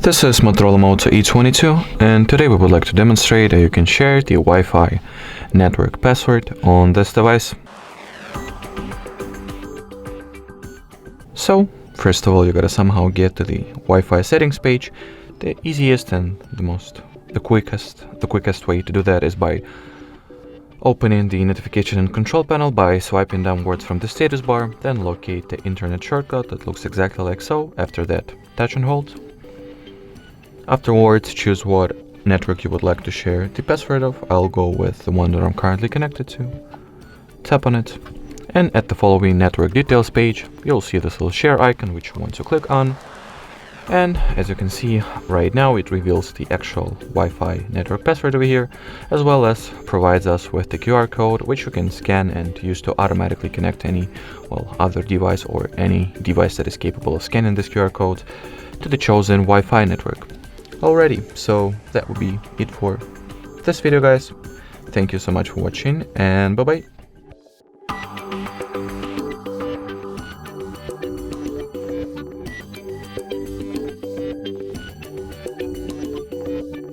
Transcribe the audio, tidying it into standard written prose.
This is Motorola Moto E22, and today we would like to demonstrate how you can share the Wi-Fi network password on this device. So, first of all, you gotta somehow get to the Wi-Fi settings page. The easiest and the quickest way to do that is by opening the notification and control panel by swiping downwards from the status bar, then locate the internet shortcut that looks exactly like so. After that, touch and hold. Afterwards, choose what network you would like to share the password of. I'll go with the one that I'm currently connected to. Tap on it, and at the following network details page, you'll see this little share icon which you want to click on. And as you can see right now, it reveals the actual Wi-Fi network password over here, as well as provides us with the QR code which you can scan and use to automatically connect any other device or any device that is capable of scanning this QR code to the chosen Wi-Fi network. Alrighty, so that would be it for this video, guys. Thank you so much for watching, and bye bye.